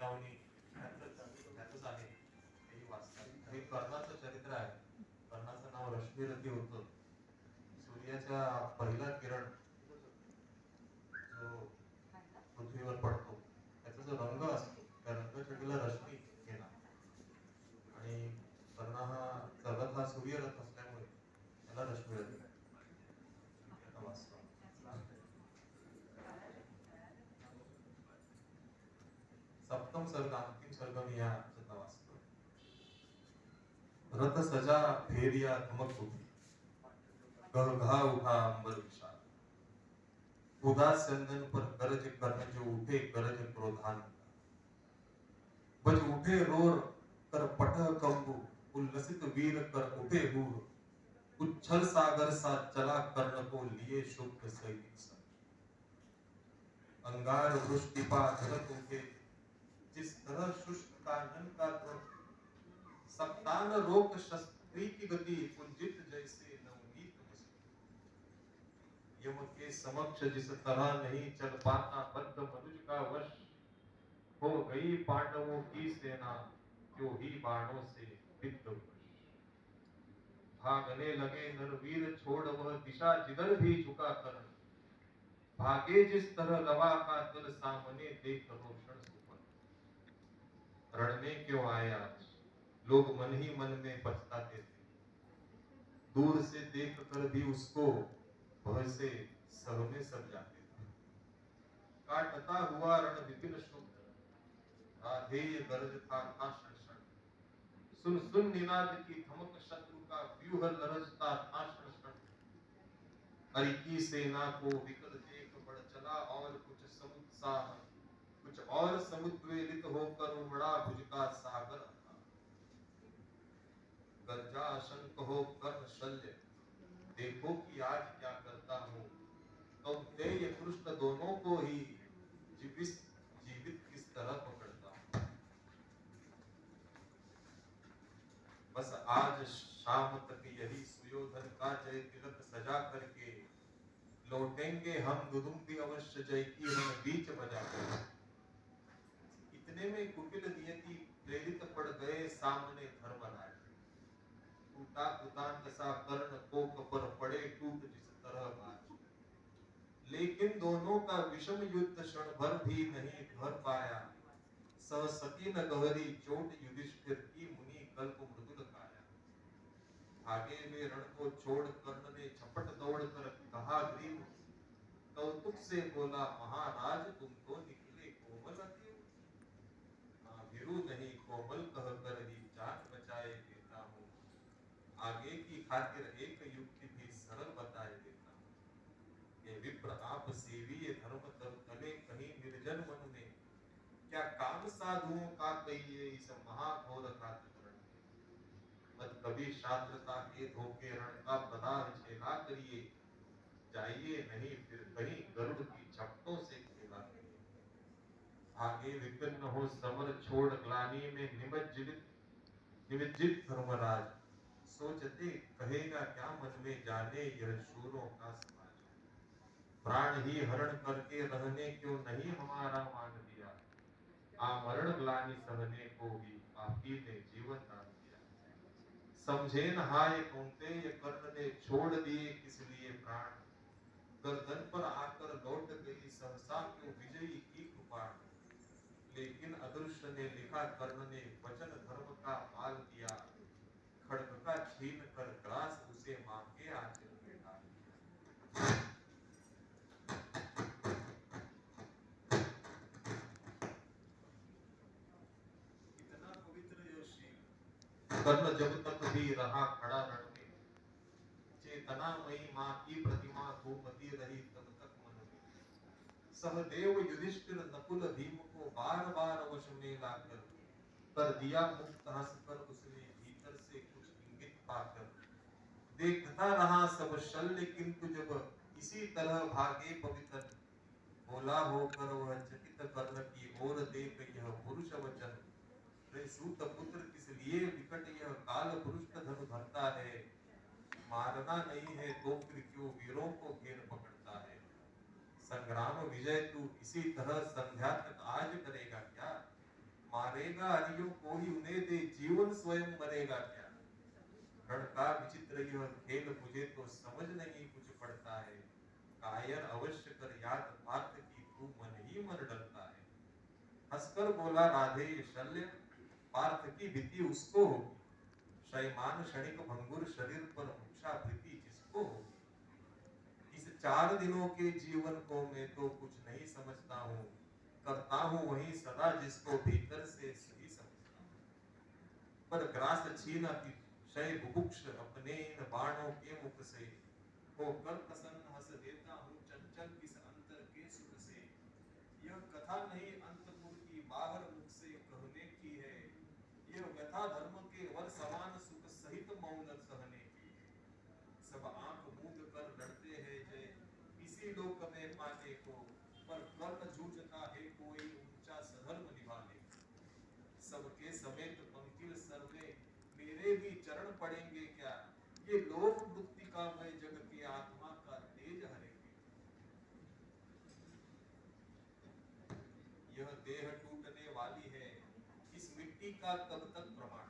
चेतावणी ह्यातच आहे. हेही वाचतात. हे कर्णाचं चरित्र आहे. कर्णाचं नाव रश्मिरथी होतं. सूर्याचा पहिला किरण जो पृथ्वीवर पडतो त्याचा जो रंग असतो त्या रंगाच्या तिला रश्मी घेणार. आणि कर्ण हा रथ हा सूर्यरथ असल्यामुळे त्याला रश्मिरथी आता वाचतो. सप्तम सर्ग अंतिम सर्ग मी या याचा वाचतो. रथ सजा फेरिया धमक उठी, गह घा उठा अंबर विशाल, उदास चंदन पर गरज कर्ण जो उठे गरज क्रोधान, बज उठे रोर कर पट कंबु, उल्लसित वीर कर उठे हूर, उच्छल सागर सा चला कर्ण को लिए शुभ सैनिक संग, अंगार वृष्टिपा धरत उठे जिस तरह शुष्क कानन का ध्रुव, सप्तान रोक शस्त्री की गति कुंजित जैसे नवनीत मुस्कुर, यम के समक्ष जिस तरह नहीं चल पाता बद्ध मनुज का वश, हो गई पांडवों की सेना जो ही बाणों से विद्ध वश, भागने लगे नरवीर छोड़ वह दिशा जिधर भी झुका कर, भागे जिस तरह लवा का दल सामने देख रोशन सुपर, रण में क्यों आए आज लोग मन ही मन में पछताते थे, दूर से देख कर भी उसको भय से सब में सब जाते थे, काटता हुआ रण विपिन शुभ, राधेय गरज था क्षण क्षण, सुन सुन निनाद की धमक शत्रु का व्यूह लरजता था क्षण क्षण, हरि की सेना को विकल देख बढ़ चला और कुछ समुत्साह, कुछ और समुद्वेलित होकर उमड़ा भुज का सागर था, गर्जा शंख हो कर्ण शल्य, देखो कि आज क्या करता हूँ, कौन्तेय कृष्ण दोनों को ही जीवित जीवित किस तरह पकड़ता हूँ, बस आज शाम तक यही सुयोधन का जय तिलक सजा करके लौटेंगे हम दुदुम्बी अवश्य जय की रण बीच बजा कर, इतने में कुटिल नियति प्रेरित पड़ गए सामने धर्मराज, टूटा उतांत सा कर्ण कोक पर पड़े टूट जिस तरह बाज, लेकिन दोनों का विषम युद्ध क्षण भर भी नहीं भर पाया, सह सकी न गहरी चोट युधिष्ठिर की मुनि कल्प मृदुल काया, भागे वे रण को छोड़ कर्ण ने झपट दौड़ कर कहा ग्रीव, कौतुक से बोला महाराज तुम तो निकले कोमल अति, भीरु नहीं कोमल कह कर ही जान बचाए देता हूँ, आगे की खातिर एक युक्ति भी सरल बताए देता हूँ, ये विप्र आप सेवीय धर्म तर तले कहीं निर्जन वन में, क्या काम साधुओं का कहिए इस महाघोर घातकरण में, मत कभी शास्त्रता के धोखे रण का पदार्थ छेला करिए, जाइए नहीं फिर कहीं गरुड़ की झपटों से खेला करिए, आगे विपिन हो समर छोड़ ग्लानि में निमज्जित धर्मराज, सोचते कहेगा क्या मन में जाने यह शूरों का समाज, प्राण ही हरण करके रहने क्यों नहीं हमारा मान दिया, आमरण ग्लानि सहने को भी पापी ने जीवन दान दिया, समझे न हाय कौन्तेय कर्ण ने छोड़ दिए किस लिए प्राण, गर्दन पर आकर लौट गई सहसा क्यों विजयी की कृपाण, लेकिन अदृश्य ने लिखा कर्ण ने वचन धर्म का माल दिया, खड्ग का छीन कर ग्रास उसे मांगे आंचल में डाल दिया, इतना पवित्र यह शील कर्ण जब तक भी रहा खड़ा रण में, चेतना मई मां की प्रतिमा धूपती रही तब तक मन में, सहदेव युधिष्ठिर नकुल भीम को बार बार वश में लाकर कर दिया मुक्त हंसकर उसने भीतर से कुछ इंगित पाकर, देखता रहा सब शल्य किंतु जब इसी तरह भागे पवित्र, बोला होकर वह चकित कर्ण की ओर देख यह पुरुष वचन, रे सूत पुत्र किस लिए विकट यह काल पुरुष धनु धरता है, मारना नहीं है तो फिर क्यों वीरों को घेर पकड़ता है, संग्राम विजय तू इसी तरह संध्या तक आज करेगा क्या, मारेगा हरियों को ही उन्हें दे, जीवन स्वयं मरेगा क्या। रण का विचित्र यह खेल, मुझे तो समझ नहीं कुछ पड़ता है। कायर अवश्य कर याद पार्थ की, तू मन ही मन डरता है। हंसकर बोला राधे शल्य, पार्थ की भीति उसको होगी। शैमान क्षणिक भंगुर शरीर पर मूर्छा प्रीति जिसको होगी। इस 4 दिनों के जीवन को मैं तो कुछ नहीं समझता हूँ, करता हूँ वही सदा जिसको भीतर से सही समझता हूँ। पर ग्रास छीन अतिशय बुभुक्ष अपने इन बाणों के मुख से, होकर प्रसन्न हंस देता हूँ चंचल किस अंतर के सुख से। यह कथा नहीं अंतपुर की बाहर मुख से कहने की है, यह व्यथा धर्म के वर समान सुख सहित मौन सहने की। सब आंख मूंद कर लड़ते हैं जय इसी लोक में पाने को, पर कर्ण जूझता है कोई ऊंचा सधर्म निभाने को। सबके समेत पंकिल सर में मेरे भी चरण पड़ेंगे क्या, ये लोक मृत्तिका में जग की आत्मा का तेज हरेंगे। यह देह टूटने वाली है, इस मिट्टी का कब तक प्रमाण।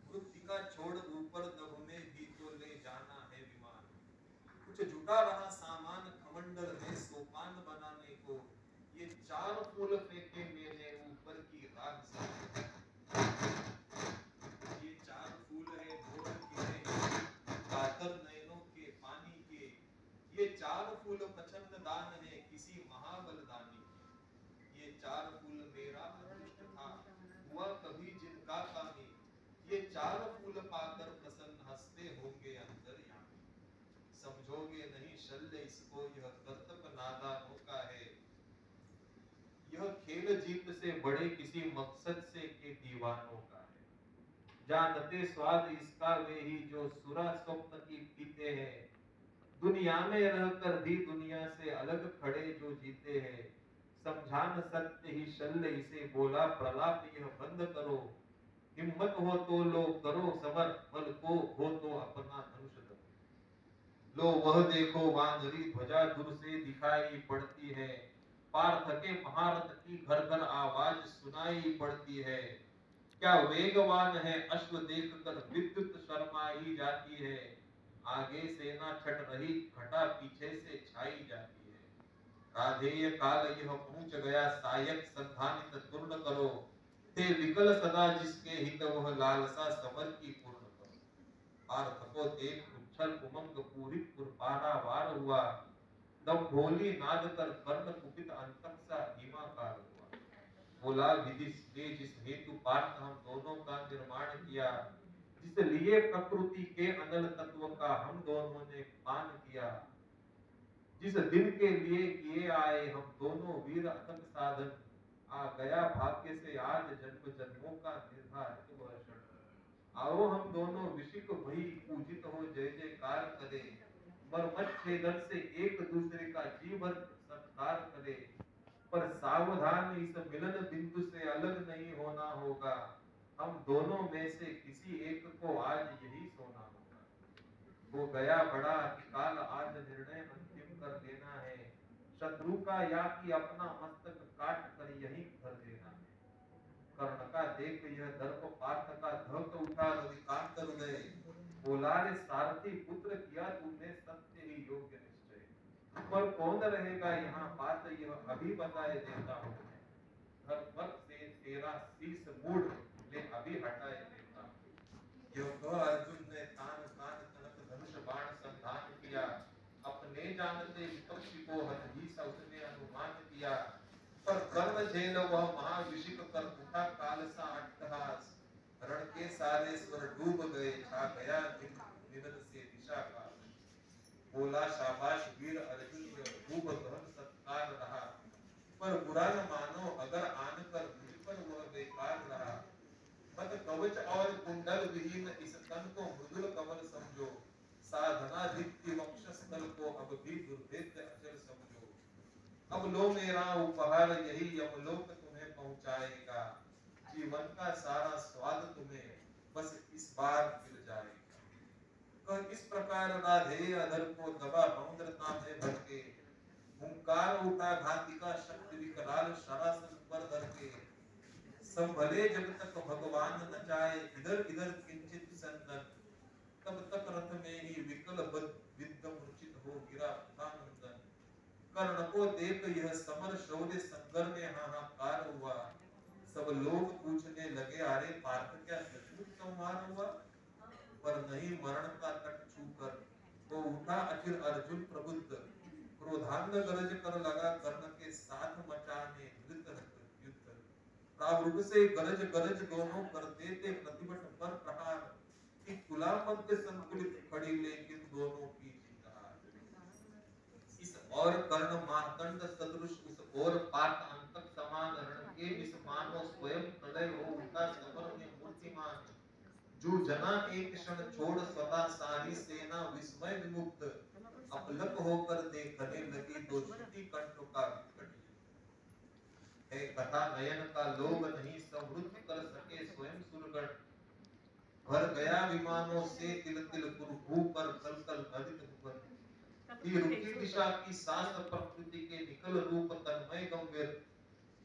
मृत्तिका छोड़ ऊपर दब में भी तो ले जाना है विमान। कुछ जुटा रहा सामान कमंडल में सोपान बनाने को, ये 4 फूल फेंके मैंने ऊपर की राख से। ये 4 फूल है भोर खिले कातर नयनों के पानी के, ये 4 फूल प्रचंड दान है किसी महाबलदानी के। ये 4 फूल मेरा अदृष्ट था, हुआ कभी जिनका कामी। ये 4 फूल पाकर प्रसन्न हंसते होंगे अंतर्यामी। समझोगे नहीं शल्य इसको, यह कर्तव्य नादानों का है। यह खेल जीत से बड़े किसी मकसद से के दीवानों का है। जानते स्वाद इसका वे ही जो सुरा स्वप्न की पीते हैं। दुनिया में रहकर भी दुनिया से अलग खड़े जो जीते हैं। समझा न सकते ही शल्य इसे, बोला प्रलाप यह बंद करो। हिम्मत हो तो लो करो समर, बल को हो तो अपना धनुष धरो। लो वह देखो वानरी ध्वजा दूर से दिखाई पड़ती है। पार्थ के महारथ की घर घर आवाज सुनाई पड़ती है। क्या वेगवान है अश्व देखकर विद्युत शर्माई जाती है। आगे सेना छट रही घटा पीछे से छाई जाती है। राधेय काल यह पहुंच गया सायक संधानित पूर्ण करो। ते विकल सदा जिसके हित वह लालसा समर की पूर्ण करो। पार्थ को देख उच्छल उमंग पूरित पारावार हुआ। दम भोली नाद कर कर्ण कुपित अंतक सा धीमाकार हुआ। बोला विधि ने जिस हेतु पार्थ हम दोनों का निर्माण किया, जिस लिए प्रकृति के अनल तत्व का हम दोनों ने पान किया, जिस दिन के लिए किए आए हम दोनों वीर अथक साधन, आ गया भाग्य से आज जन्म जन्मों का निर्धारित वर्षण। आओ हम दोनों विशिक वही पूजित हो जय जयकार करे। मर्मच्छेदन से एक दूसरे का जी भर सत्कार करे। पर सावधान इस मिलन बिंदु से अलग नहीं होना होगा। हम दोनों में से किसी एक को आज यही सोना होगा। हो गया बड़ा काल आज निर्णय अंतिम कर देना है। शत्रु का या कि अपना मस्तक काट कर यही कर देना है। कर्ण का देख यह दर्प पार्थ का धक उठा रविकांत हृदय। बोला रे सारथी पुत्र किया तुमने सत्य ही योग्य निश्चय। पर कौन रहेगा यहाँ पार्थ यह अभी बताए देता हूँ। घर पर से तेरा शीश मूड ले अभी हटाए देता हूँ। यह कह अर्जुन ने तान तान तनक धनुष बाण संधान किया। अपने जानते विपक्षी को हत ही सा उसने अनुमान किया। पर कर्ण झेल वह महाविशिक कर उठा काल सा अट्टहास। रण के सारे स्वर डूब गए, छा गया निरंतर से दिशा का। बोला शाबाश वीर अर्जुन, खूब गहन सत्कार रहा। पर बुरा न मानो अगर आन कर मुझ पर वह बेकार रहा। मत कवच और कुंडल विहीन इस तन को मृदुल कमल समझो। साधना दीप्ति वक्षस्थल को अब भी दुर्भेद्य अचल समझो। अब लो मेरा उपहार यही यमलोक तुम्हें पहुंचाएगा। जीवन का सारा स्वाद तुम्हें बस इस बार मिल जाएगा। कह इस प्रकार राधे अधर को दबा समुद्रता में भर के। हुंकार उठा घाती का शक्ति विकराल शरासन पर धर के। संभले जब तक भगवान न चाहे, इधर इधर किंचित संदन, तब तक रथ में ही विकल विद्म मूर्छित हो गिरा नंदन। कर्ण को देख यह समर शौर्य संगर में हाहाकार हुआ। सब लोग पूछने लगे, अरे पार्थ क्या सचमुच संहार हुआ? पर नहीं मरण का तट छूकर वो उठा अचिर अर्जुन प्रबुद्ध। क्रोधांध गरज कर लगा कर्ण के साथ मचाने युद्ध। प्रावृत से गरज गरज दोनों कर देते प्रतिभट पर प्रहार। कि कुला मध्य संकुलित खड़ी लेकिन दोनों की जीत हार। इस और कर्ण मार्तंड सदृश, उस और पार्थ अंतक समान रण के विष मानो स्वयं प्रलय हो उठा समर में मूर्तिमान। जो जना एक क्षण छोड़ स्वतः सारी सेना विस्मय विमुक्त। अपलक होकर देखने लगी दो श्रुति कंठ का विकट युद्ध। है कथा नयन का लोभ नहीं समृद्ध कर सके स्वयं सुरगण। भर गया विमानों से तिल तिल कुरु पर कल कल नदित भुवन। ये रुकी दिशा की सांस प्रकृति के निकल रूप तन्मय गंभीर।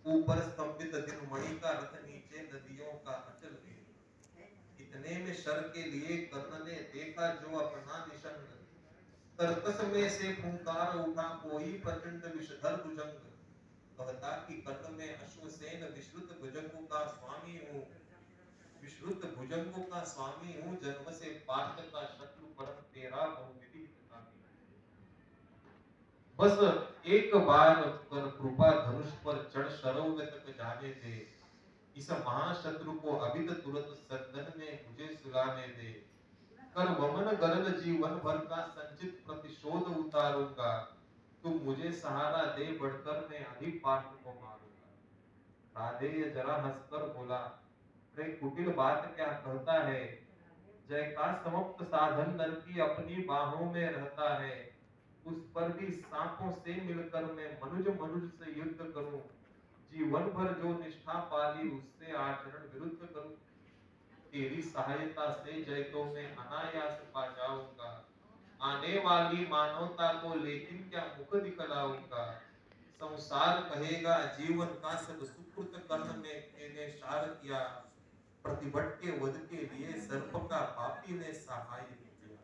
ऊपर स्तंभित दिन मणि का रथ नीचे नदियों का अचल वेग। इतने में शर के लिए कर्ण ने देखा जो अपना निशंग। तरकस में से फुंकार उठा कोई प्रचंड विषधर भुजंग। कहता कि कर्ण में अश्वसेन विश्रुत भुजंगों का स्वामी हूँ। विश्रुत भुजंगों का स्वामी हूँ, जन्म से पार्थ का शत्रु परम तेरा बहुविधि हितकारी। बस एक बार कर कृपा धनुष पर चढ़ शरौग तक जाने दे। इस महाशत्रु को अभी तुरंत सदन में मुझे सुलाने दे। कर वमन गरल जीवन भर का संचित प्रतिशोध उतारूंगा। तुम मुझे सहारा दे बढ़कर मैं अभी पार्थ को मारूंगा। राधेय जरा हंसकर बोला, रे कुटिल बात क्या कहता है? जय का समाप्त साधन नर की अपनी बाहों में रहता है। उस पर भी सांपों से मिलकर मैं मनुज मनुज से युद्ध करूं। जीवन भर जो निष्ठा पाली उससे आचरण विरुद्ध करूं। तेरी सहायता से जय तो मैं अनायास पा जाऊंगा। आने वाली मानवता को लेकिन क्या मुख दिखलाऊंगा। संसार कहेगा जीवन का सब सुकृत कर्म में मैंने सार किया। प्रतिभट के वध के लिए सर्प का पापी ने सहाय किया।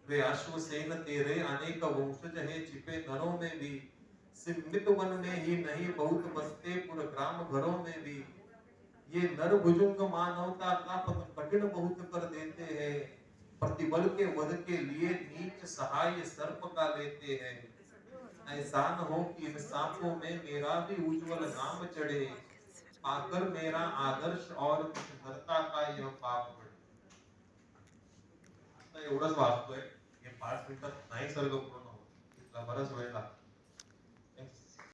वे अश्वसेन तेरे अनेक वंशज है छिपे नरों में भी। सिमित वन में ही नहीं बहुत बसते पुर ग्राम घरों में भी। ये नर भुजुंग मानवता का पथ कठिन बहुत कर देते हैं। प्रतिबल के वध के लिए नीच सहाय सर्प का लेते हैं। ऐसा न हो कि इन सांपों में मेरा भी उज्जवल नाम चढ़े। पाकर मेरा आदर्श और धरता का यह पाप बढ़े। आता एवढंच वाचतोय. हे 5 मिनिटात नाही सर्ग पूर्ण होत. इथला बराच वेळ लागतो.